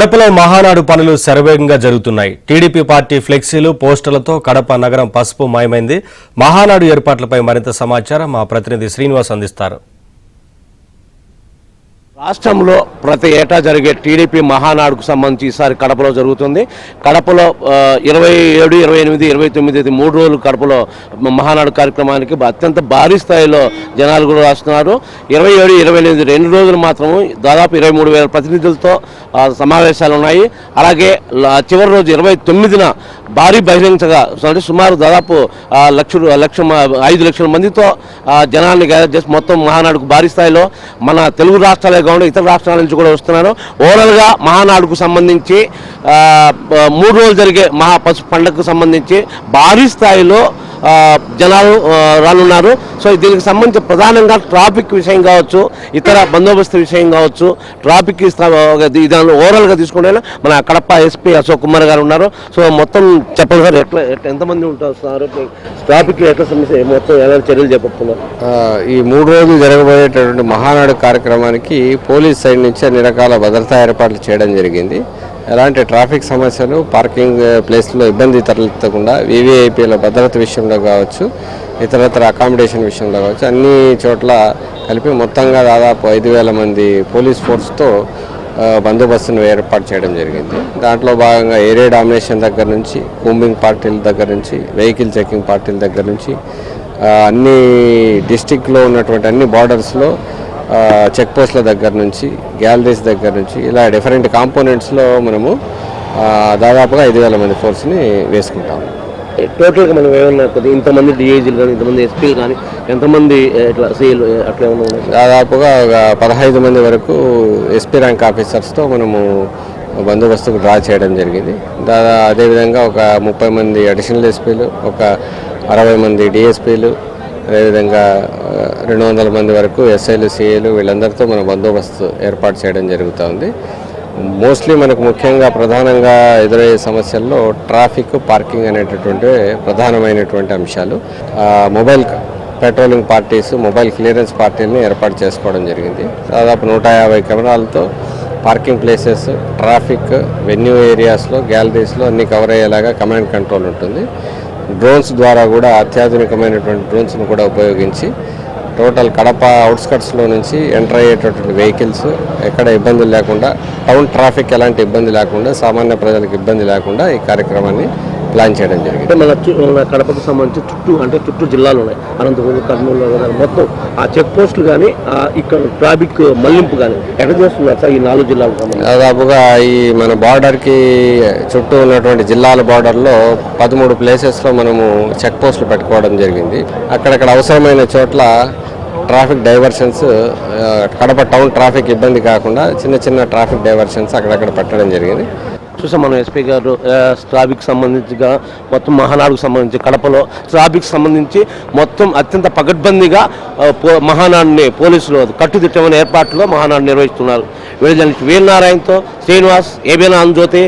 కడపలో మహానాడు పనులు శరవేగంగా జరుగుతున్నాయి. టీడీపీ పార్టీ ఫ్లెక్సీలు పోస్టర్లతో కడప నగరం పసుపు మాయమైంది. మహానాడు ఏర్పాట్లపై మరింత సమాచారం మా ప్రతినిధి శ్రీనివాస్ అందిస్తారు. రాష్ట్రంలో ప్రతి ఏటా జరిగే టీడీపీ మహానాడుకు సంబంధించి ఈసారి కడపలో జరుగుతుంది. కడపలో 27, 28, 29 3 రోజులు కడపలో మహానాడు కార్యక్రమానికి అత్యంత భారీ స్థాయిలో జనాలు కూడా వస్తున్నారు. 27, 28 2 రోజులు మాత్రం దాదాపు 23,000 ప్రతినిధులతో సమావేశాలు ఉన్నాయి. అలాగే చివరి రోజు 29న భారీ బహిరంగంగా సుమారు దాదాపు 5 లక్షల మందితో జనాన్ని గ్యాదర్ చేసి మొత్తం మహానాడుకు భారీ స్థాయిలో మన తెలుగు రాష్ట్రాలే కాకుండా ఇతర రాష్ట్రాల నుంచి కూడా వస్తున్నారు. ఓవరాల్గా మహానాడుకు సంబంధించి 3 రోజులు జరిగే మహాపసుపు పండుగకు సంబంధించి భారీ స్థాయిలో జనాలు రానున్నారు. సో దీనికి సంబంధించి ప్రధానంగా ట్రాఫిక్ విషయం కావచ్చు, ఇతర బందోబస్తు విషయం కావచ్చు, ట్రాఫిక్ దాన్ని ఓవరాల్గా తీసుకుంటే మన కడప ఎస్పీ అశోక్ కుమార్ గారు ఉన్నారు. సో మొత్తం చెప్పండి సార్, ఎట్లా ఎంతమంది ఉంటారు, ట్రాఫిక్ ఎట్లా సమస్య, మొత్తం ఎలాంటి చర్యలు చేపడుతున్నారు? ఈ 3 రోజులు జరగబోయేటటువంటి మహానాడు కార్యక్రమానికి పోలీస్ సైడ్ నుంచి అన్ని రకాల భద్రతా ఏర్పాట్లు చేయడం జరిగింది. ఎలాంటి ట్రాఫిక్ సమస్యలు, పార్కింగ్ ప్లేస్లో ఇబ్బంది తలెత్తకుండా వీవీఐపీల భద్రత విషయంలో కావచ్చు, ఇతరత్ర అకామిడేషన్ విషయంలో కావచ్చు, అన్ని చోట్ల కలిపి మొత్తంగా దాదాపు 5,000 మంది పోలీస్ ఫోర్స్తో బందోబస్తును ఏర్పాటు చేయడం జరిగింది. దాంట్లో భాగంగా ఏరియా డామినేషన్ దగ్గర నుంచి, కూంబింగ్ పార్టీల దగ్గర నుంచి, వెహికల్ చెకింగ్ పార్టీల దగ్గర నుంచి అన్ని డిస్టిక్లో ఉన్నటువంటి అన్ని బార్డర్స్లో చెక్ పోస్ట్ల దగ్గర నుంచి, గ్యాలరీస్ దగ్గర నుంచి ఇలా డిఫరెంట్ కాంపోనెంట్స్లో మనము దాదాపుగా 5,000 మంది ఫోర్స్ని వేసుకుంటాము. టోటల్గా మనం ఏమన్నా ఇంతమంది డిఐజీలు కానీ, ఇంతమంది ఎస్పీలు కానీ, ఎంతమంది ఇట్లా సీలు అట్లా ఏమన్నా ఉన్నాయి? దాదాపుగా 15 మంది వరకు ఎస్పీ ర్యాంక్ ఆఫీసర్స్తో మనము బందోబస్తుకు డ్రా చేయడం జరిగింది. అదేవిధంగా ఒక 30 మంది అడిషనల్ ఎస్పీలు, ఒక 60 మంది డిఎస్పీలు, అదేవిధంగా 200 మంది వరకు ఎస్ఐలు, సిఐలు వీళ్ళందరితో మన బందోబస్తు ఏర్పాటు చేయడం జరుగుతుంది. మోస్ట్లీ మనకు ముఖ్యంగా ప్రధానంగా ఎదురయ్యే సమస్యల్లో ట్రాఫిక్, పార్కింగ్ అనేటటువంటి ప్రధానమైనటువంటి అంశాలు. Mobile patrolling parties, mobile clearance పార్టీలని ఏర్పాటు చేసుకోవడం జరిగింది. దాదాపు 150 కెమెరాలతో పార్కింగ్ ప్లేసెస్, ట్రాఫిక్, వెన్యూ ఏరియాస్లో, గ్యాలరీస్లో అన్నీ కవర్ అయ్యేలాగా కమాండ్ కంట్రోల్ ఉంటుంది. డ్రోన్స్ ద్వారా కూడా అత్యాధునికమైనటువంటి డ్రోన్స్ను కూడా ఉపయోగించి టోటల్ కడప అవుట్స్కట్స్లో నుంచి ఎంటర్ అయ్యేటటువంటి వెహికల్స్ ఎక్కడ ఇబ్బందులు లేకుండా, టౌన్ ట్రాఫిక్ ఎలాంటి ఇబ్బంది లేకుండా, సామాన్య ప్రజలకు ఇబ్బంది లేకుండా ఈ కార్యక్రమాన్ని ప్లాన్ చేయడం జరిగింది. మన కడపకు సంబంధించి చుట్టూ జిల్లాలు ఉన్నాయి, అనంతపురం, కర్నూలు, మొత్తం ఆ చెక్ పోస్టులు కానీ, ఇక్కడ ట్రాఫిక్ మళ్లింపు కానీ ఎక్కడ చేస్తున్నారు సార్ ఈ 4 జిల్లాలకు సంబంధించి? దాదాపుగా ఈ మన బార్డర్కి చుట్టూ ఉన్నటువంటి జిల్లాల బార్డర్లో 13 ప్లేసెస్లో మనము చెక్ పోస్టులు పెట్టుకోవడం జరిగింది. అక్కడక్కడ అవసరమైన చోట్ల traffic diversions, Kadapa town traffic ఇబ్బంది కాకుండా చిన్న ట్రాఫిక్ డైవర్షన్స్ అక్కడక్కడ పెట్టడం జరిగింది. చూసాం మనం ఎస్పీ గారు ట్రాఫిక్ సంబంధించిగా మొత్తం మహానాడుకు సంబంధించి కడపలో ట్రాఫిక్ సంబంధించి మొత్తం అత్యంత పకడ్బందీగా మహానాడుని పోలీసులు కట్టుదిట్టమైన ఏర్పాట్లలో మహానాడు నిర్వహిస్తున్నారు. వీళ్ళ వీరనారాయణతో శ్రీనివాస్, ఏబిఎన్ ఆంధ్రజ్యోతి.